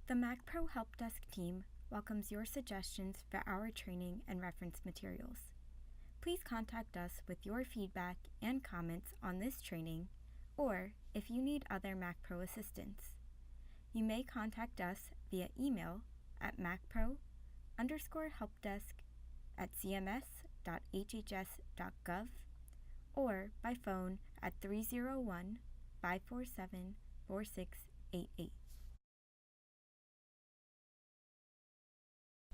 The MACPro Help Desk team welcomes your suggestions for our training and reference materials. Please contact us with your feedback and comments on this training, or if you need other MACPro assistance. You may contact us via email at macpro_helpdesk@cms.hhs.gov or by phone at 301-547-4688.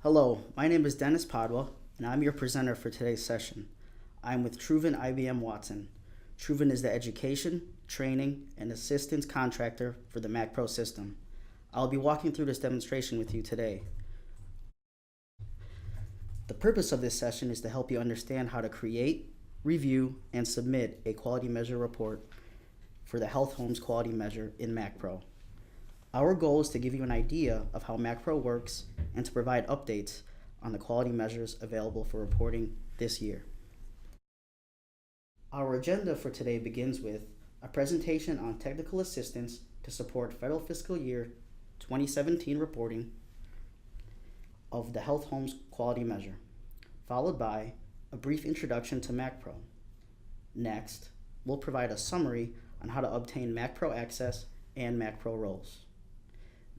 Hello, my name is Dennis Padua, and I'm your presenter for today's session. I'm with Truven IBM Watson. Truven is the education, training, and assistance contractor for the MACPro system. I'll be walking through this demonstration with you today. The purpose of this session is to help you understand how to create, review, and submit a quality measure report for the Health Homes Quality Measure in MACPro. Our goal is to give you an idea of how MACPro works and to provide updates on the quality measures available for reporting this year. Our agenda for today begins with a presentation on technical assistance to support federal fiscal year 2017 reporting of the Health Homes Quality Measure, followed by a brief introduction to MACPro. Next, we'll provide a summary on how to obtain MACPro access and MACPro roles.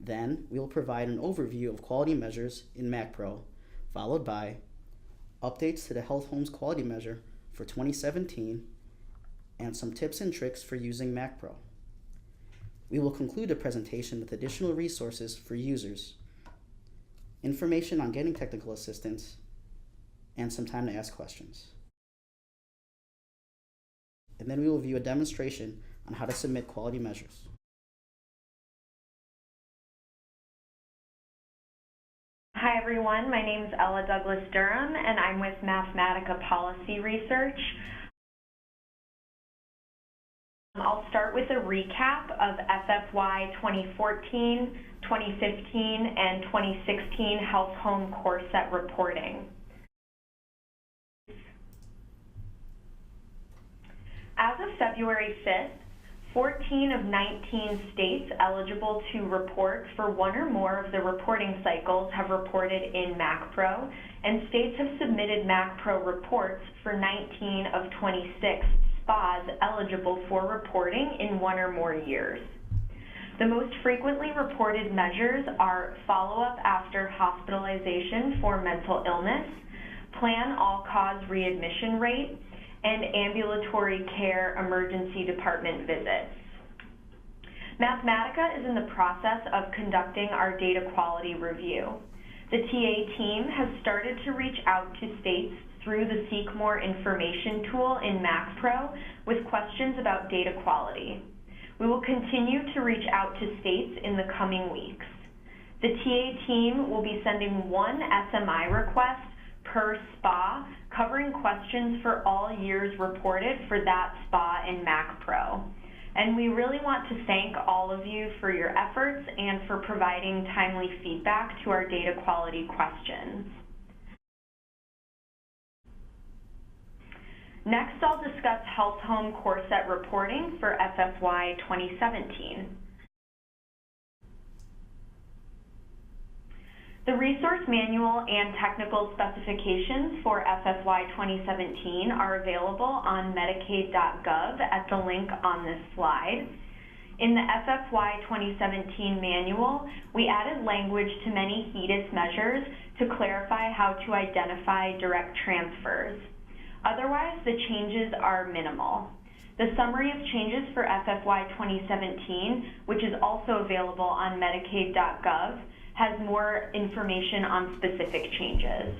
Then, we will provide an overview of quality measures in MACPro, followed by updates to the Health Homes Quality Measure for 2017 and some tips and tricks for using MACPro. We will conclude the presentation with additional resources for users, information on getting technical assistance, and some time to ask questions. And then we will view a demonstration on how to submit quality measures. Hi everyone, my name is Ella Douglas Durham and I'm with Mathematica Policy Research. I'll start with a recap of FFY 2014, 2015, and 2016 Health Home Core Set reporting. As of February 5th, 14 of 19 states eligible to report for one or more of the reporting cycles have reported in MACPro, and states have submitted MACPro reports for 19 of 26 SPAs eligible for reporting in one or more years. The most frequently reported measures are follow-up after hospitalization for mental illness, plan all-cause readmission rate, and ambulatory care emergency department visits. Mathematica is in the process of conducting our data quality review. The TA team has started to reach out to states through the Seek More Information tool in MACPro with questions about data quality. We will continue to reach out to states in the coming weeks. The TA team will be sending one SMI request per SPA, covering questions for all years reported for that SPA in MACPro. And we really want to thank all of you for your efforts and for providing timely feedback to our data quality questions. Next, I'll discuss Health Home Core Set reporting for FFY 2017. The resource manual and technical specifications for FFY 2017 are available on medicaid.gov at the link on this slide. In the FFY 2017 manual, we added language to many HEDIS measures to clarify how to identify direct transfers. Otherwise, the changes are minimal. The summary of changes for FFY 2017, which is also available on medicaid.gov, has more information on specific changes.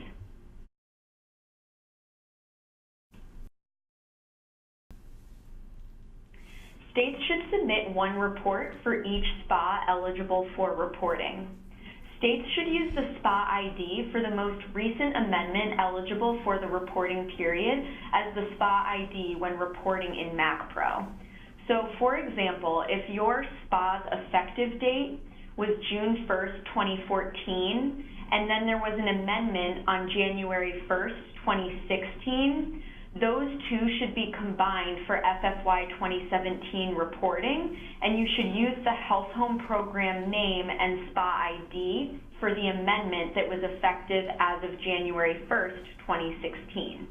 States should submit one report for each SPA eligible for reporting. States should use the SPA ID for the most recent amendment eligible for the reporting period as the SPA ID when reporting in MACPro. So, for example, if your SPA's effective date was June 1st, 2014, and then there was an amendment on January 1st, 2016, those two should be combined for FFY 2017 reporting, and you should use the Health Home Program name and SPA ID for the amendment that was effective as of January 1st, 2016.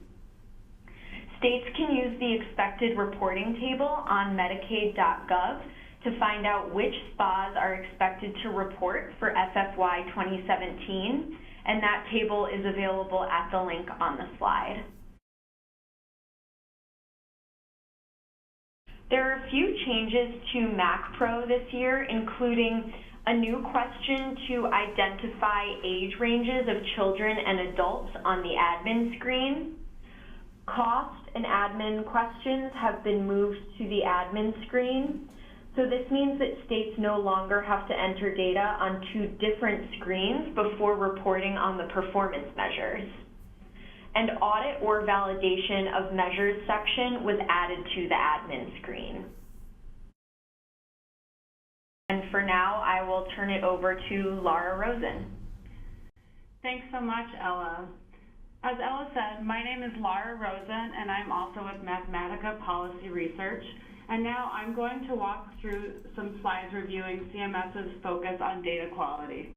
States can use the expected reporting table on Medicaid.gov to find out which SPAs are expected to report for FFY 2017, and that table is available at the link on the slide. There are a few changes to MACPro this year, including a new question to identify age ranges of children and adults on the admin screen. Cost and admin questions have been moved to the admin screen. So this means that states no longer have to enter data on two different screens before reporting on the performance measures. And audit or validation of measures section was added to the admin screen. And for now, I will turn it over to Laura Rosen. Thanks so much, Ella. As Ella said, my name is Laura Rosen, and I'm also with Mathematica Policy Research. And now I'm going to walk through some slides reviewing CMS's focus on data quality.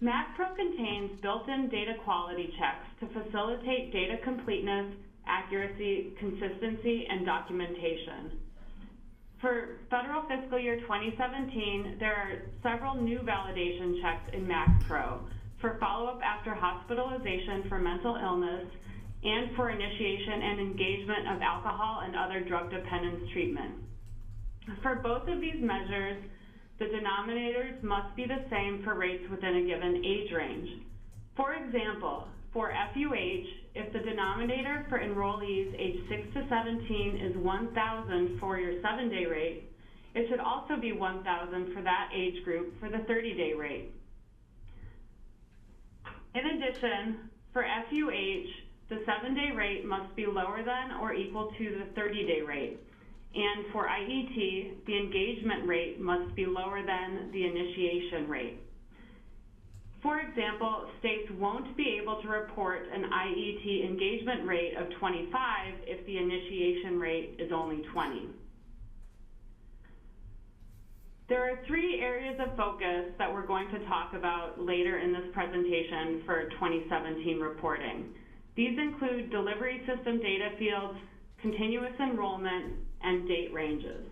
MACPro contains built-in data quality checks to facilitate data completeness, accuracy, consistency, and documentation. For federal fiscal year 2017, there are several new validation checks in MACPro for follow-up after hospitalization for mental illness and for initiation and engagement of alcohol and other drug dependence treatment. For both of these measures, the denominators must be the same for rates within a given age range. For example, for FUH, if the denominator for enrollees age 6 to 17 is 1,000 for your 7-day rate, it should also be 1,000 for that age group for the 30-day rate. In addition, for FUH, the 7-day rate must be lower than or equal to the 30-day rate. And for IET, the engagement rate must be lower than the initiation rate. For example, states won't be able to report an IET engagement rate of 25 if the initiation rate is only 20. There are 3 areas of focus that we're going to talk about later in this presentation for 2017 reporting. These include delivery system data fields, continuous enrollment, and date ranges.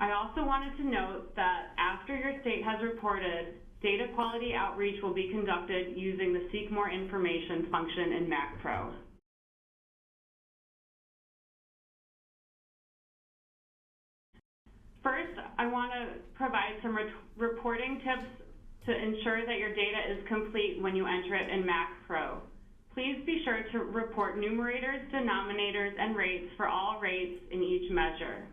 I also wanted to note that after your state has reported, data quality outreach will be conducted using the Seek More Information function in MACPro. First, I want to provide some reporting tips to ensure that your data is complete when you enter it in MACPro. Please be sure to report numerators, denominators, and rates for all rates in each measure.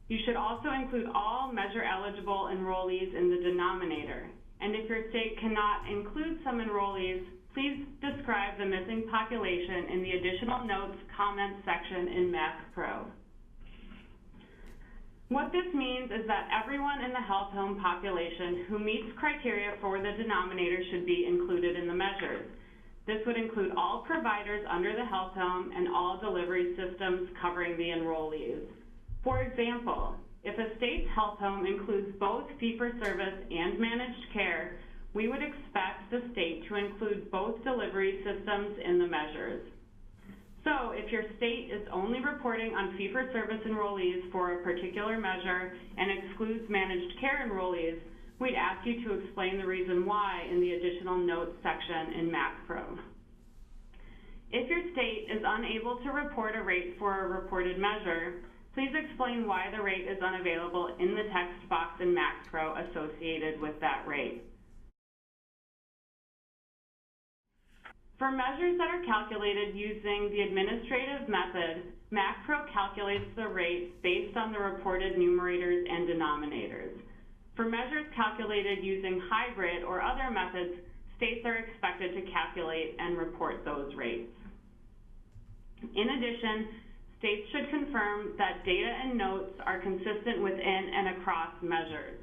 You should also include all measure-eligible enrollees in the denominator. And if your state cannot include some enrollees, please describe the missing population in the additional notes comments section in MACPro. What this means is that everyone in the health home population who meets criteria for the denominator should be included in the measures. This would include all providers under the health home and all delivery systems covering the enrollees. For example, if a state's health home includes both fee-for-service and managed care, we would expect the state to include both delivery systems in the measures. So if your state is only reporting on fee-for-service enrollees for a particular measure and excludes managed care enrollees, we'd ask you to explain the reason why in the additional notes section in MACPro. If your state is unable to report a rate for a reported measure, please explain why the rate is unavailable in the text box in MACPro associated with that rate. For measures that are calculated using the administrative method, MACPro calculates the rates based on the reported numerators and denominators. For measures calculated using hybrid or other methods, states are expected to calculate and report those rates. In addition, states should confirm that data and notes are consistent within and across measures.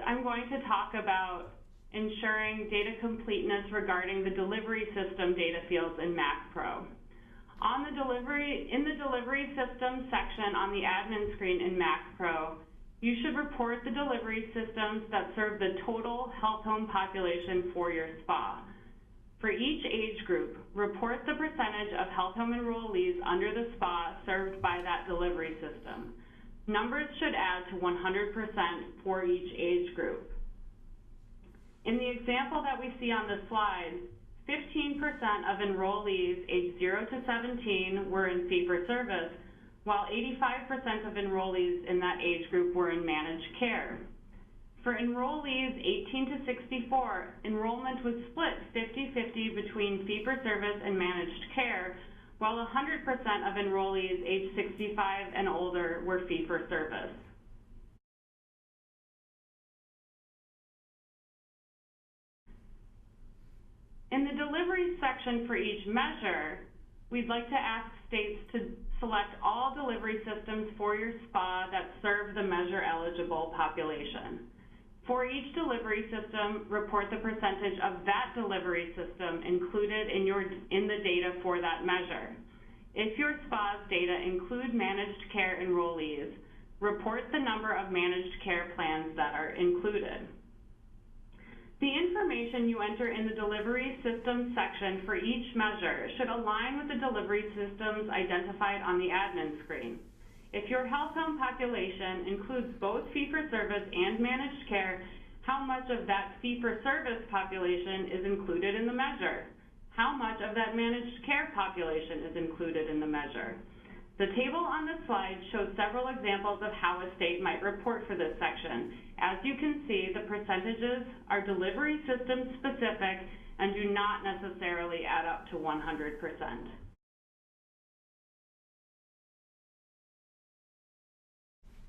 I'm going to talk about ensuring data completeness regarding the delivery system data fields in MACPro. In the delivery system section on the admin screen in MACPro, you should report the delivery systems that serve the total health home population for your SPA. For each age group, report the percentage of health home enrollees under the SPA served by that delivery system. Numbers should add to 100% for each age group. In the example that we see on the slide, 15% of enrollees aged 0 to 17 were in fee-for-service, while 85% of enrollees in that age group were in managed care. For enrollees 18 to 64, enrollment was split 50-50 between fee-for-service and managed care, while 100% of enrollees aged 65 and older were fee-for-service. In the delivery section for each measure, we'd like to ask states to select all delivery systems for your SPA that serve the measure-eligible population. For each delivery system, report the percentage of that delivery system included in the data for that measure. If your SPA's data include managed care enrollees, report the number of managed care plans that are included. The information you enter in the delivery system section for each measure should align with the delivery systems identified on the admin screen. If your health home population includes both fee-for-service and managed care, how much of that fee-for-service population is included in the measure? How much of that managed care population is included in the measure? The table on this slide shows several examples of how a state might report for this section. As you can see, the percentages are delivery system specific and do not necessarily add up to 100%.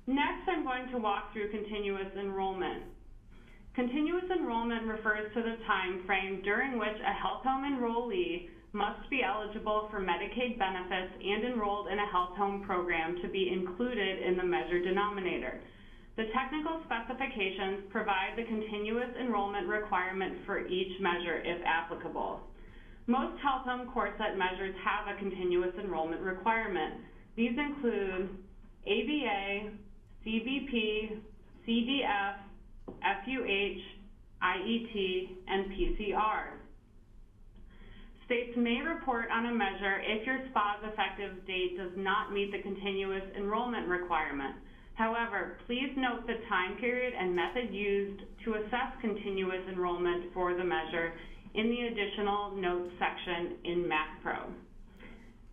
Next, I'm going to walk through continuous enrollment. Continuous enrollment refers to the time frame during which a health home enrollee must be eligible for Medicaid benefits and enrolled in a health home program to be included in the measure denominator. The technical specifications provide the continuous enrollment requirement for each measure if applicable. Most health home core set measures have a continuous enrollment requirement. These include ABA, CBP, CDF, FUH, IET, and PCR. States may report on a measure if your SPA's effective date does not meet the continuous enrollment requirement. However, please note the time period and method used to assess continuous enrollment for the measure in the additional notes section in MACPro.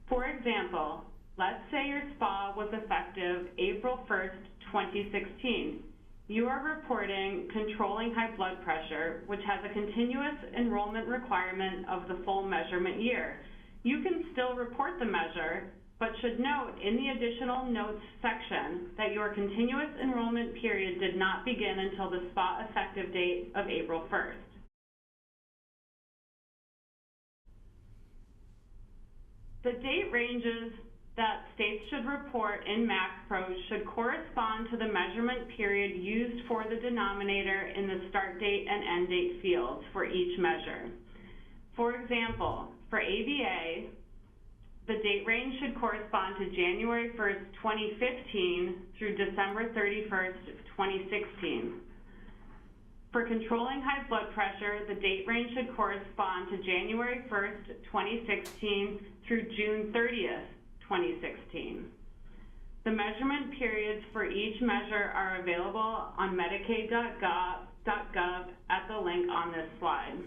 For example, let's say your SPA was effective April 1st, 2016. You are reporting controlling high blood pressure, which has a continuous enrollment requirement of the full measurement year. You can still report the measure, but should note in the additional notes section that your continuous enrollment period did not begin until the SPA effective date of April 1st. The date ranges that states should report in MACPro should correspond to the measurement period used for the denominator in the start date and end date fields for each measure. For example, for ABA, the date range should correspond to January 1st, 2015 through December 31st, 2016. For controlling high blood pressure, the date range should correspond to January 1st, 2016 through June 30th, 2016. The measurement periods for each measure are available on medicaid.gov at the link on this slide.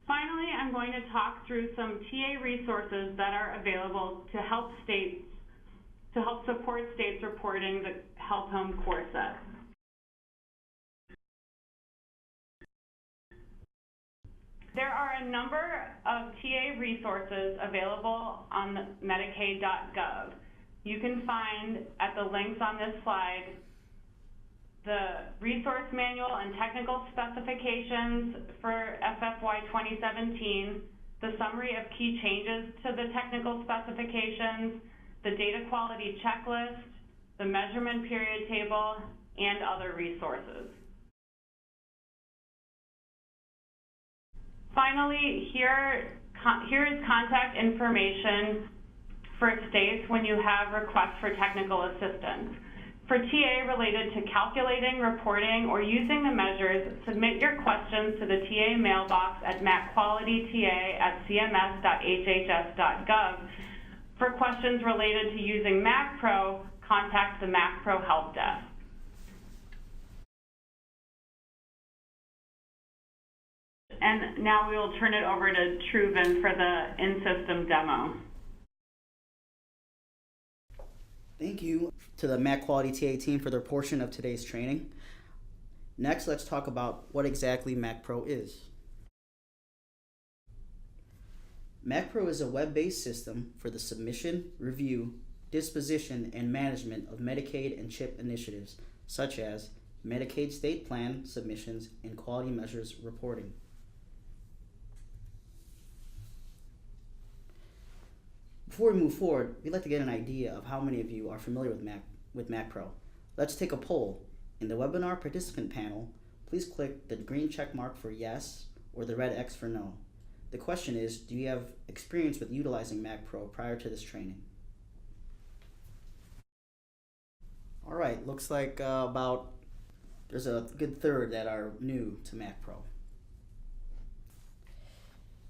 Finally, I'm going to talk through some TA resources that are available to help support states reporting the health home core set. There are a number of TA resources available on medicaid.gov. You can find at the links on this slide the resource manual and technical specifications for FFY 2017, the summary of key changes to the technical specifications, the data quality checklist, the measurement period table, and other resources. Finally, here is contact information for states when you have requests for technical assistance. For TA related to calculating, reporting, or using the measures, submit your questions to the TA mailbox at macqualityta@cms.hhs.gov. For questions related to using MACPro, contact the MACPro help desk. And now we will turn it over to Truven for the in-system demo. Thank you to the Mac Quality TA team for their portion of today's training. Next, let's talk about what exactly MACPro is. MACPro is a web-based system for the submission, review, disposition, and management of Medicaid and CHIP initiatives, such as Medicaid state plan submissions and quality measures reporting. Before we move forward, we'd like to get an idea of how many of you are familiar with MACPro. Let's take a poll. In the webinar participant panel, please click the green check mark for yes or the red X for no. The question is, do you have experience with utilizing MACPro prior to this training? All right, looks like there's a good third that are new to MACPro.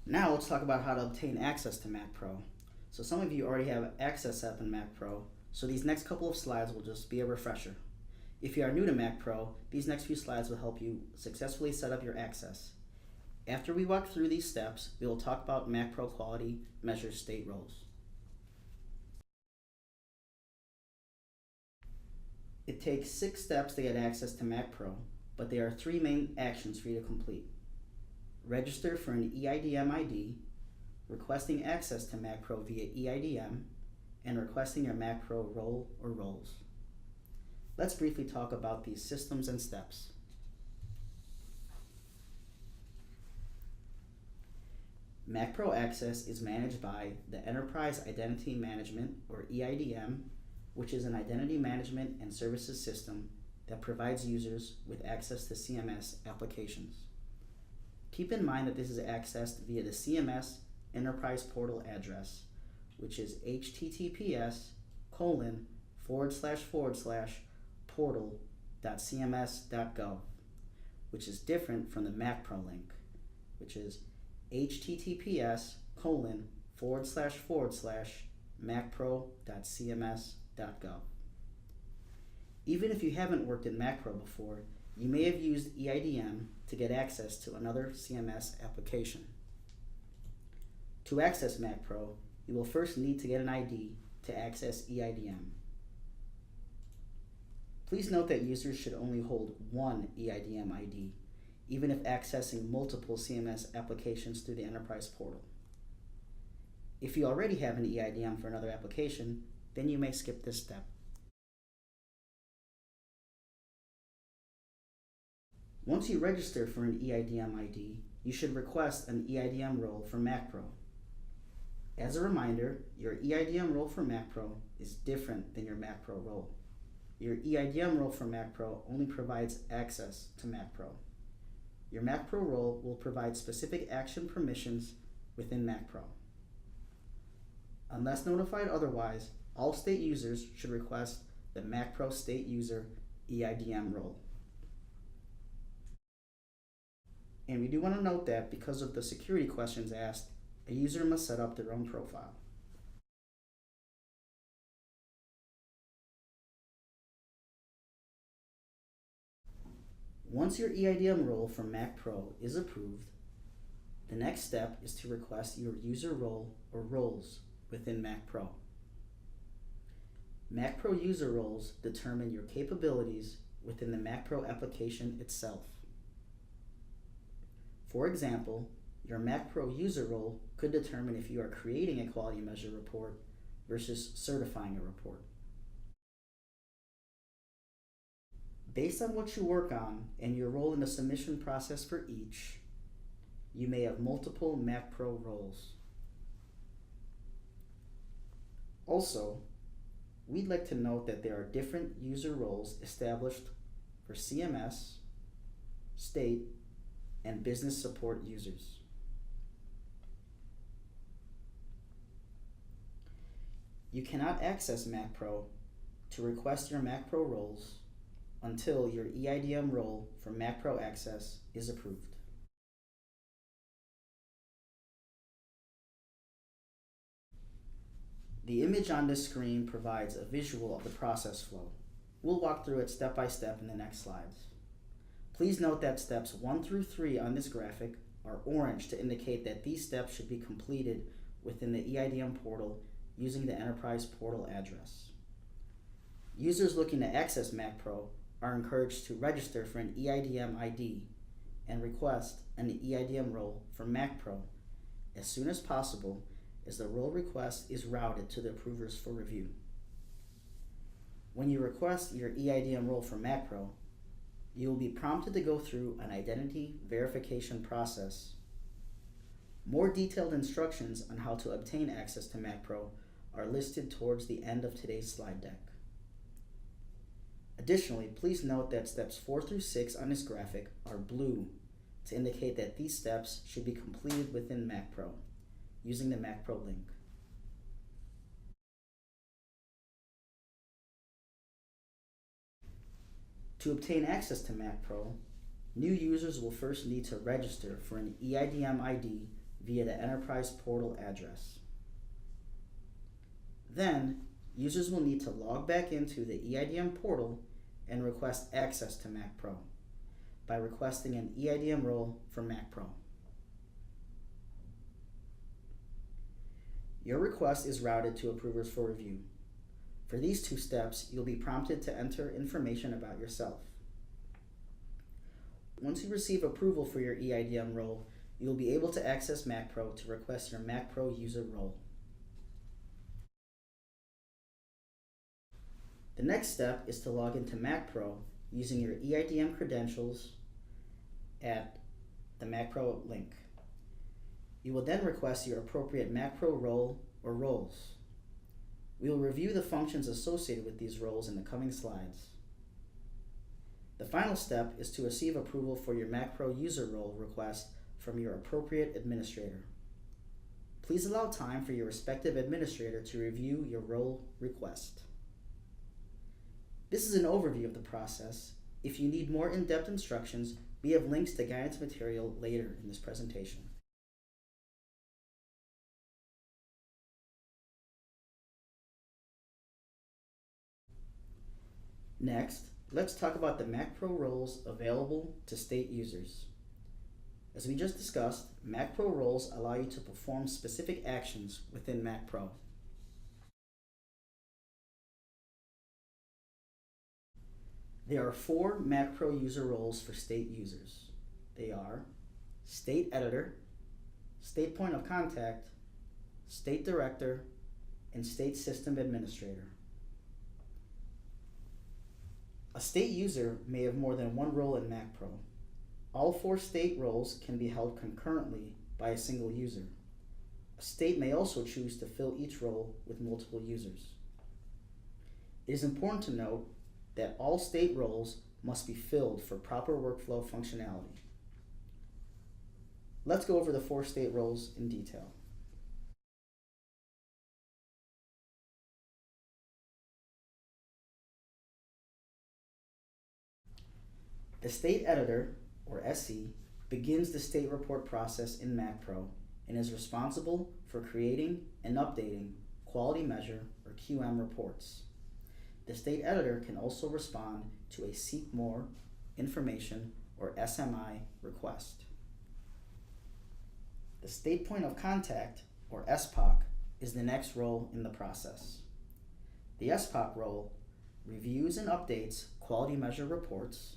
Now let's talk about how to obtain access to MACPro. So some of you already have access up in MACPro, so these next couple of slides will just be a refresher. If you are new to MACPro, these next few slides will help you successfully set up your access. After we walk through these steps, we will talk about MACPro quality measure state roles. It takes 6 steps to get access to MACPro, but there are 3 main actions for you to complete. Register for an EIDM ID, requesting access to MACPro via EIDM, and requesting your MACPro role or roles. Let's briefly talk about these systems and steps. MACPro access is managed by the Enterprise Identity Management, or EIDM, which is an identity management and services system that provides users with access to CMS applications. Keep in mind that this is accessed via the CMS Enterprise Portal address, which is https://portal.cms.gov, which is different from the MACPro link, which is https://macpro.cms.gov. Even if you haven't worked in MACPro before, you may have used EIDM to get access to another CMS application. To access MACPro, you will first need to get an ID to access EIDM. Please note that users should only hold one EIDM ID, even if accessing multiple CMS applications through the Enterprise Portal. If you already have an EIDM for another application, then you may skip this step. Once you register for an EIDM ID, you should request an EIDM role for MACPro. As a reminder, your EIDM role for MACPro is different than your MACPro role. Your EIDM role for MACPro only provides access to MACPro. Your MACPro role will provide specific action permissions within MACPro. Unless notified otherwise, all state users should request the MACPro state user EIDM role. And we do want to note that because of the security questions asked, a user must set up their own profile. Once your EIDM role for MACPro is approved, the next step is to request your user role or roles within MACPro. MACPro user roles determine your capabilities within the MACPro application itself. For example, your MACPro user role could determine if you are creating a quality measure report versus certifying a report. Based on what you work on and your role in the submission process for each, you may have multiple MACPro roles. Also, we'd like to note that there are different user roles established for CMS, state, and business support users. You cannot access MACPro to request your MACPro roles until your EIDM role for MACPro access is approved. The image on this screen provides a visual of the process flow. We'll walk through it step by step in the next slides. Please note that steps 1 through 3 on this graphic are orange to indicate that these steps should be completed within the EIDM portal using the Enterprise Portal address. Users looking to access MACPro are encouraged to register for an EIDM ID and request an EIDM role for MACPro as soon as possible, as the role request is routed to the approvers for review. When you request your EIDM role for MACPro, you will be prompted to go through an identity verification process. More detailed instructions on how to obtain access to MACPro are listed towards the end of today's slide deck. Additionally, please note that steps 4 through 6 on this graphic are blue to indicate that these steps should be completed within MACPro using the MACPro link. To obtain access to MACPro, new users will first need to register for an EIDM ID via the Enterprise Portal address. Then, users will need to log back into the EIDM portal and request access to MACPro by requesting an EIDM role for MACPro. Your request is routed to approvers for review. For these 2 steps, you'll be prompted to enter information about yourself. Once you receive approval for your EIDM role, you'll be able to access MACPro to request your MACPro user role. The next step is to log into MACPro using your EIDM credentials at the MACPro link. You will then request your appropriate MACPro role or roles. We will review the functions associated with these roles in the coming slides. The final step is to receive approval for your MACPro user role request from your appropriate administrator. Please allow time for your respective administrator to review your role request. This is an overview of the process. If you need more in-depth instructions, we have links to guidance material later in this presentation. Next, let's talk about the MACPro roles available to state users. As we just discussed, MACPro roles allow you to perform specific actions within MACPro. There are 4 MACPro user roles for state users. They are State Editor, State Point of Contact, State Director, and State System Administrator. A state user may have more than one role in MACPro. All 4 state roles can be held concurrently by a single user. A state may also choose to fill each role with multiple users. It is important to note that all state roles must be filled for proper workflow functionality. Let's go over the 4 state roles in detail. The State Editor, or SE, begins the state report process in MACPro and is responsible for creating and updating quality measure or QM reports. The State Editor can also respond to a Seek More Information or SMI request. The State Point of Contact, or SPOC, is the next role in the process. The SPOC role reviews and updates quality measure reports,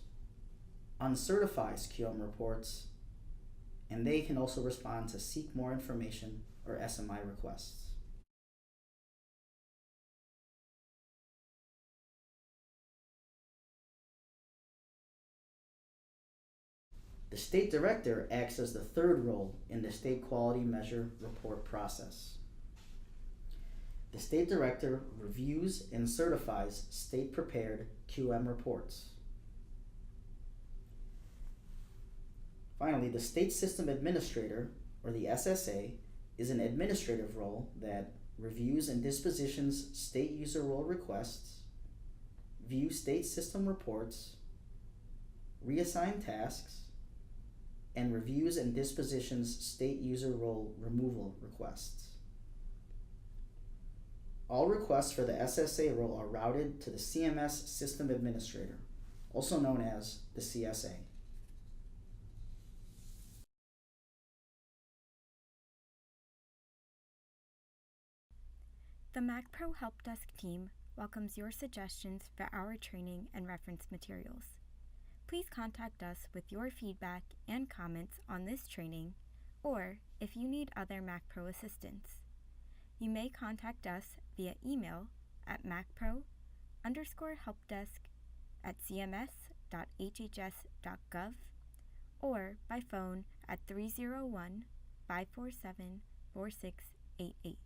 uncertifies QM reports, and they can also respond to Seek More Information or SMI requests. The State Director acts as the 3rd role in the State Quality Measure Report process. The State Director reviews and certifies state-prepared QM reports. Finally, the State System Administrator, or the SSA, is an administrative role that reviews and dispositions state user role requests, views state system reports, reassign tasks, and reviews and dispositions state user role removal requests. All requests for the SSA role are routed to the CMS System Administrator, also known as the CSA. The MACPro Help Desk team welcomes your suggestions for our training and reference materials. Please contact us with your feedback and comments on this training, or if you need other MACPro assistance. You may contact us via email at macpro_helpdesk@cms.hhs.gov or by phone at 301-547-4688.